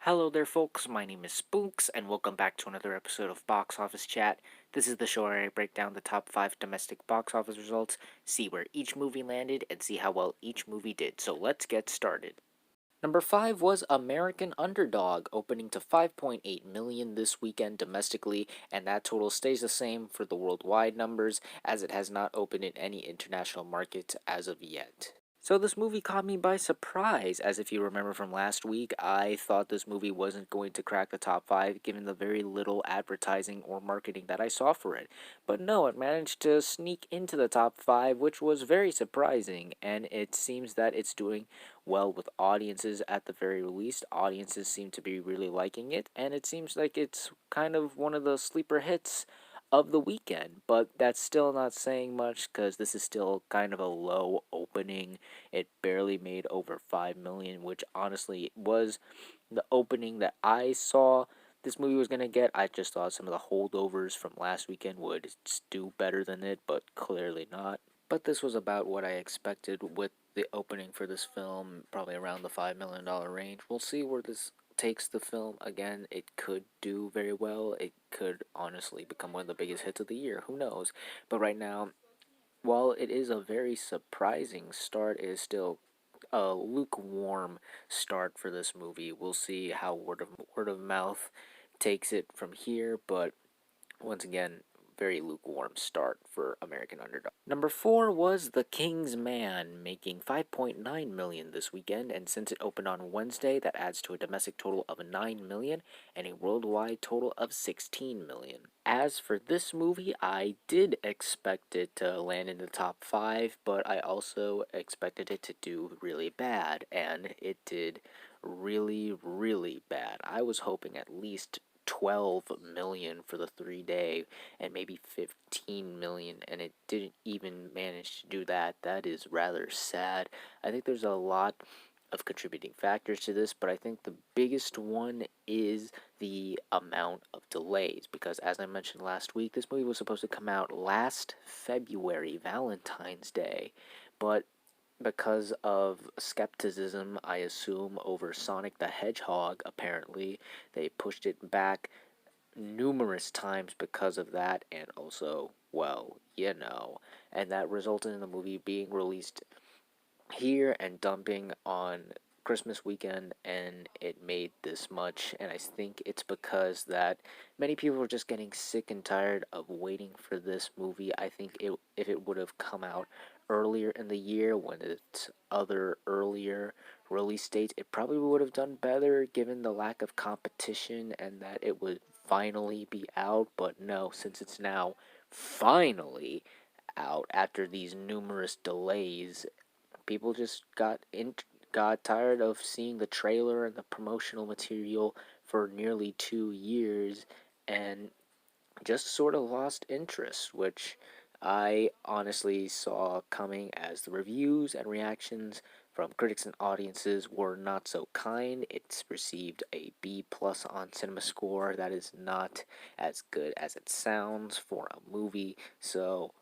Hello there, folks. My name is Spooks, and welcome back to another episode of Box Office Chat. This is the show where I break down the top 5 domestic box office results, see where each movie landed, and see how well each movie did. So let's get started. Number 5 was American Underdog, opening to 5.8 million this weekend domestically, and that total stays the same for the worldwide numbers, as it has not opened in any international markets as of yet. So this movie caught me by surprise, as if you remember from last week, I thought this movie wasn't going to crack the top 5 given the very little advertising or marketing that I saw for it. But no, it managed to sneak into the top 5, which was very surprising, and it seems that it's doing well with audiences at the very least. Audiences seem to be really liking it, and it seems like it's kind of one of the sleeper hits of the weekend, but that's still not saying much because this is still kind of a low opening. It barely made over 5 million, which honestly was the opening that I saw this movie was going to get. I just thought some of the holdovers from last weekend would do better than it, but clearly not. But this was about what I expected with the opening for this film, probably around the $5 million range. We'll see where this takes the film. Again, it could do very well. It could honestly become one of the biggest hits of the year. Who knows? But right now, while it is a very surprising start, it is still a lukewarm start for this movie. We'll see how word of mouth takes it from here, but once again, very lukewarm start for American Underdog. Number 4 was The King's Man, making 5.9 million this weekend, and since it opened on Wednesday, that adds to a domestic total of 9 million and a worldwide total of 16 million. As for this movie, I did expect it to land in the top 5, but I also expected it to do really bad, and it did really, really bad. I was hoping at least 12 million for the 3 day and maybe 15 million, and it didn't even manage to do that. That is rather sad. I think there's a lot of contributing factors to this, but I think the biggest one is the amount of delays, because as I mentioned last week, this movie was supposed to come out last February, Valentine's Day, but because of skepticism, I assume, over Sonic the Hedgehog, apparently, they pushed it back numerous times because of that, and also, well, and that resulted in the movie being released here and dumping on Christmas weekend, and it made this much. And I think it's because that many people were just getting sick and tired of waiting for this movie. I think if it would have come out earlier in the year when it's other earlier release dates, it probably would have done better given the lack of competition and that it would finally be out. But no, since it's now finally out after these numerous delays, people just got tired of seeing the trailer and the promotional material for nearly 2 years, and just sort of lost interest, which I honestly saw coming, as the reviews and reactions from critics and audiences were not so kind. It's received a B plus on CinemaScore. That is not as good as it sounds for a movie, so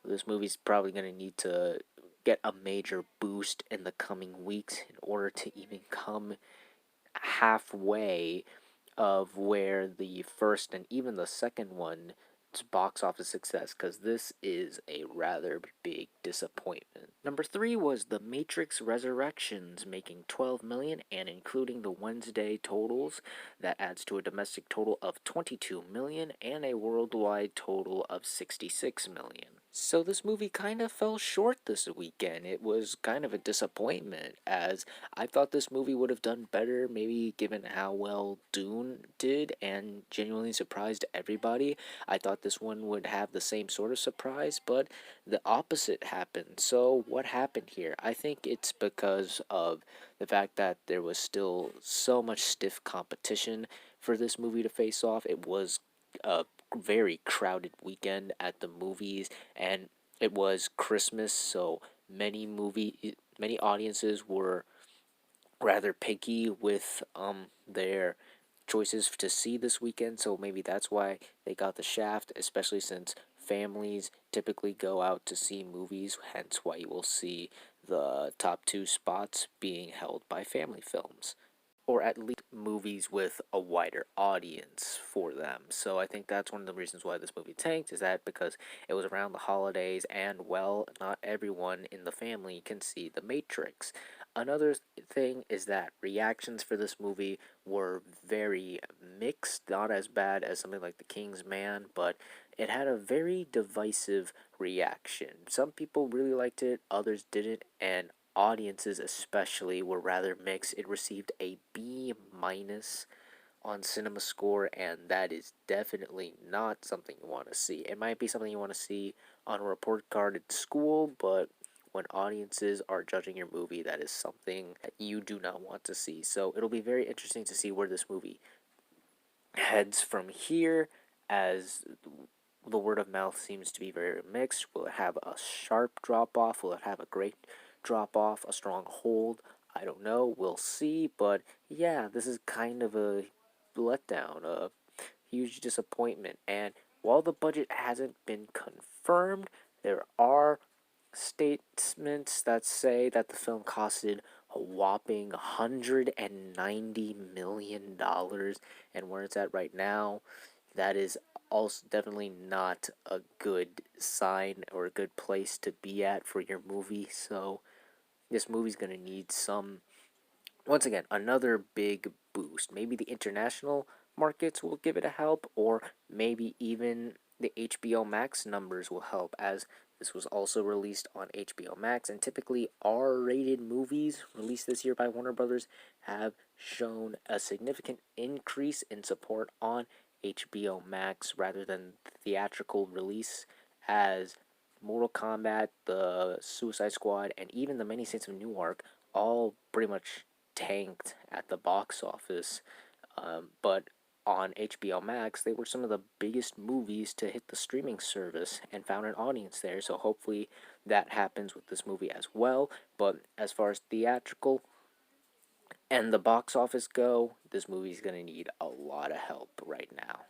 this movie's probably going to need to get a major boost in the coming weeks in order to even come halfway of where the first and even the second one's box office success, because this is a rather big disappointment. Number 3 was The Matrix Resurrections, making 12 million, and including the Wednesday totals, that adds to a domestic total of 22 million and a worldwide total of 66 million. So this movie kind of fell short this weekend. It was kind of a disappointment, as I thought this movie would have done better, maybe given how well Dune did, and genuinely surprised everybody. I thought this one would have the same sort of surprise, but the opposite happened. So what happened here? I think it's because of the fact that there was still so much stiff competition for this movie to face off. It was a very crowded weekend at the movies, and it was Christmas, so many audiences were rather picky with their choices to see this weekend, so maybe that's why they got the shaft, especially since families typically go out to see movies, hence why you will see the top 2 spots being held by family films. or at least movies with a wider audience for them. So I think that's one of the reasons why this movie tanked, is that because it was around the holidays and, well, not everyone in the family can see The Matrix. Another thing is that reactions for this movie were very mixed, not as bad as something like The King's Man, but it had a very divisive reaction. Some people really liked it, others didn't, and audiences especially were rather mixed. It received a B minus on cinema score, and that is definitely not something you want to see. It might be something you want to see on a report card at school, but when audiences are judging your movie, that is something that you do not want to see. So it'll be very interesting to see where this movie heads from here, as the word of mouth seems to be very mixed. Will it have a sharp drop off? Will it have a great drop off? A strong hold? I don't know. We'll see. But yeah, this is kind of a letdown, a huge disappointment. And while the budget hasn't been confirmed, there are statements that say that the film costed a whopping $190 million, and where it's at right now, that is also definitely not a good sign or a good place to be at for your movie. So this movie's gonna need some, once again, another big boost. Maybe the international markets will give it a help, or maybe even the HBO Max numbers will help, as this was also released on HBO Max, and typically R-rated movies released this year by Warner Brothers have shown a significant increase in support on HBO Max rather than theatrical release, as Mortal Kombat, the Suicide Squad, and even the Many Saints of Newark all pretty much tanked at the box office. But on HBO Max, they were some of the biggest movies to hit the streaming service and found an audience there. So hopefully that happens with this movie as well. But as far as theatrical and the box office go, this movie's going to need a lot of help right now.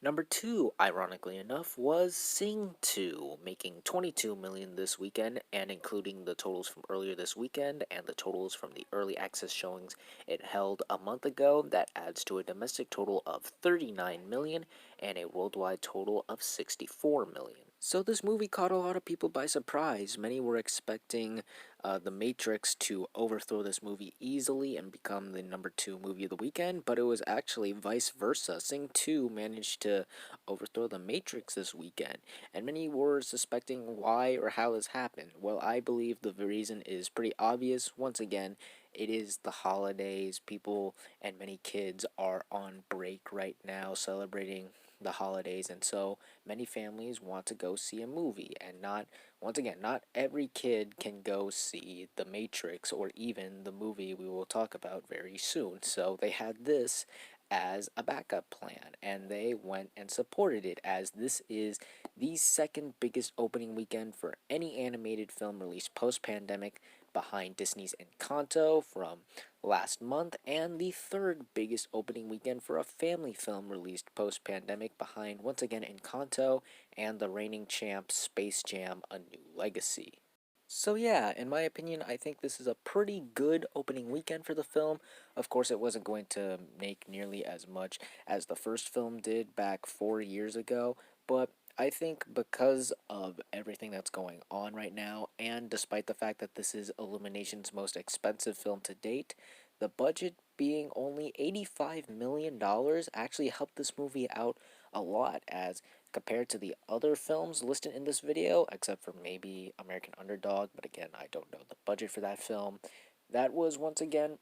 Number two, ironically enough, was Sing 2, making $22 million this weekend, and including the totals from earlier this weekend and the totals from the early access showings it held a month ago. That adds to a domestic total of $39 million and a worldwide total of $64 million. So this movie caught a lot of people by surprise. Many were expecting The Matrix to overthrow this movie easily and become the number two movie of the weekend, but it was actually vice versa. Sing 2 managed to overthrow The Matrix this weekend, and many were suspecting why or how this happened. Well, I believe the reason is pretty obvious. Once again, it is the holidays. People and many kids are on break right now celebrating the holidays, and so many families want to go see a movie, and not, once again, not every kid can go see The Matrix or even the movie we will talk about very soon. So they had this as a backup plan, and they went and supported it, as this is the second biggest opening weekend for any animated film released post-pandemic, behind Disney's Encanto from last month, and the third biggest opening weekend for a family film released post-pandemic, behind, once again, Encanto and the reigning champ Space Jam: A New Legacy. So yeah, in my opinion, I think this is a pretty good opening weekend for the film. Of course, it wasn't going to make nearly as much as the first film did back 4 years ago, but I think because of everything that's going on right now, and despite the fact that this is Illumination's most expensive film to date, the budget being only $85 million actually helped this movie out a lot, as compared to the other films listed in this video, except for maybe American Underdog, but again, I don't know the budget for that film. That was, once again,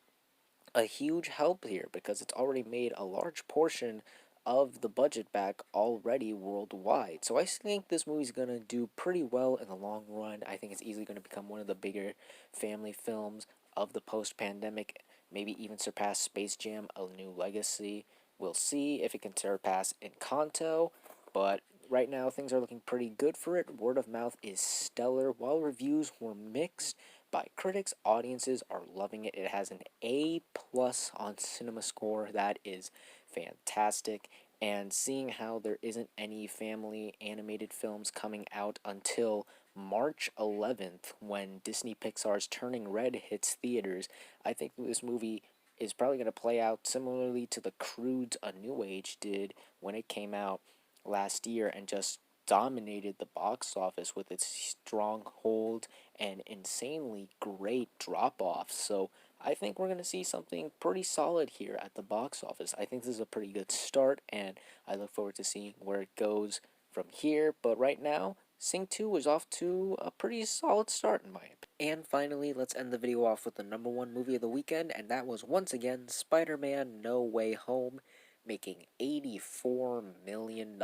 a huge help here, because it's already made a large portion of the budget back already worldwide. So I think this movie's gonna do pretty well in the long run. I think it's easily gonna become one of the bigger family films of the post-pandemic, maybe even surpass Space Jam: A New Legacy. We'll see if it can surpass Encanto, but right now things are looking pretty good for it. Word of mouth is stellar. While reviews were mixed by critics, audiences are loving it. It has an A plus on cinema score. That is fantastic. And seeing how there isn't any family animated films coming out until March 11th, when Disney Pixar's Turning Red hits theaters, I think this movie is probably going to play out similarly to The Croods A New Age did when it came out last year and just dominated the box office with its stronghold and insanely great drop off. So I think we're going to see something pretty solid here at the box office. I think this is a pretty good start, and I look forward to seeing where it goes from here. But right now, Sing 2 is off to a pretty solid start, in my opinion. And finally, let's end the video off with the #1 movie of the weekend, and that was once again Spider-Man No Way Home, making $84 million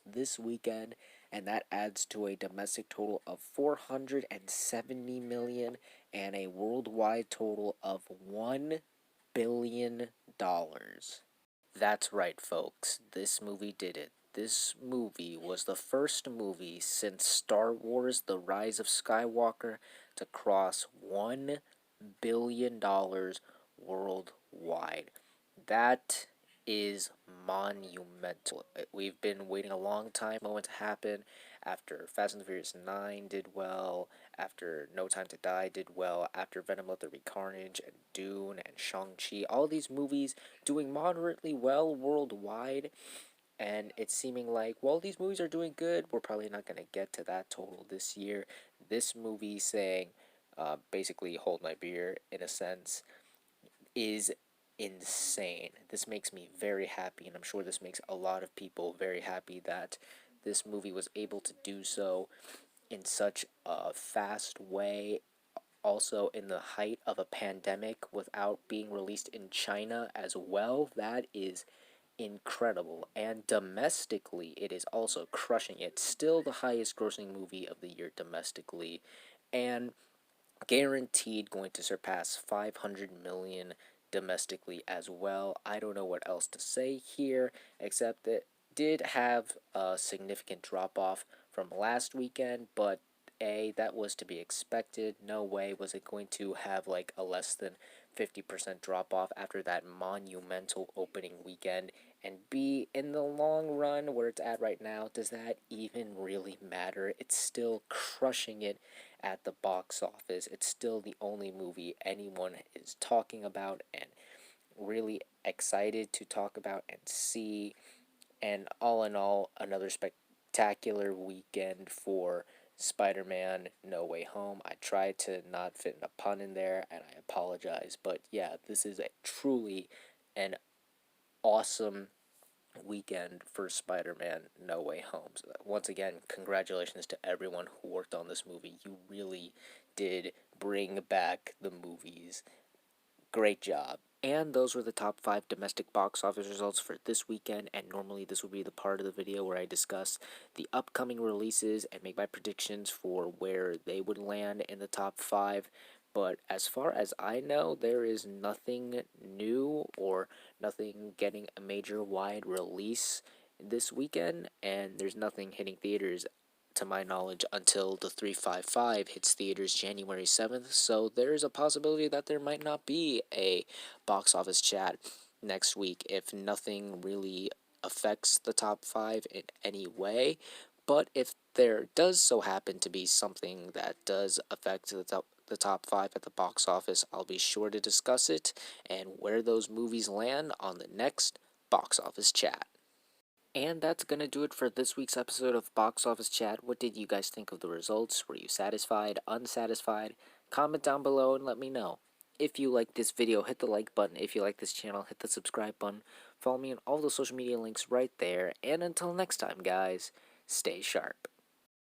this weekend, and that adds to a domestic total of $470 million and a worldwide total of $1 billion. That's right, folks. This movie did it. This movie was the first movie since Star Wars The Rise of Skywalker to cross $1 billion worldwide. That is monumental. We've been waiting a long time for the moment to happen. After Fast and the Furious 9 did well, after No Time to Die did well, after Venom Let There Be Carnage and Dune and Shang-Chi, all these movies doing moderately well worldwide, and it's seeming like, well, these movies are doing good, we're probably not going to get to that total this year. This movie saying, basically, hold my beer, in a sense, is insane. This makes me very happy, and I'm sure this makes a lot of people very happy that this movie was able to do so in such a fast way, also in the height of a pandemic without being released in China as well. That is incredible. And domestically, it is also crushing it. Still the highest grossing movie of the year domestically, and guaranteed going to surpass 500 million domestically as well. I don't know what else to say here, except that did have a significant drop off from last weekend, but that was to be expected. No way was it going to have like a less than 50% drop off after that monumental opening weekend. And B, in the long run, where it's at right now, does that even really matter? It's still crushing it at the box office. It's still the only movie anyone is talking about and really excited to talk about and see. And all in all, another spectacular weekend for Spider-Man No Way Home. I tried to not fit in a pun in there, and I apologize. But yeah, this is a truly an awesome weekend for Spider-Man No Way Home. So once again, congratulations to everyone who worked on this movie. You really did bring back the movies. Great job. And those were the top 5 domestic box office results for this weekend, and normally this would be the part of the video where I discuss the upcoming releases and make my predictions for where they would land in the top 5. But as far as I know, there is nothing new or nothing getting a major wide release this weekend, and there's nothing hitting theaters to my knowledge, until the 355 hits theaters January 7th, so there's a possibility that there might not be a box office chat next week if nothing really affects the top 5 in any way. But if there does so happen to be something that does affect the top 5 at the box office, I'll be sure to discuss it and where those movies land on the next box office chat. And that's going to do it for this week's episode of Box Office Chat. What did you guys think of the results? Were you satisfied, unsatisfied? Comment down below and let me know. If you like this video, hit the like button. If you like this channel, hit the subscribe button. Follow me on all the social media links right there. And until next time, guys, stay sharp.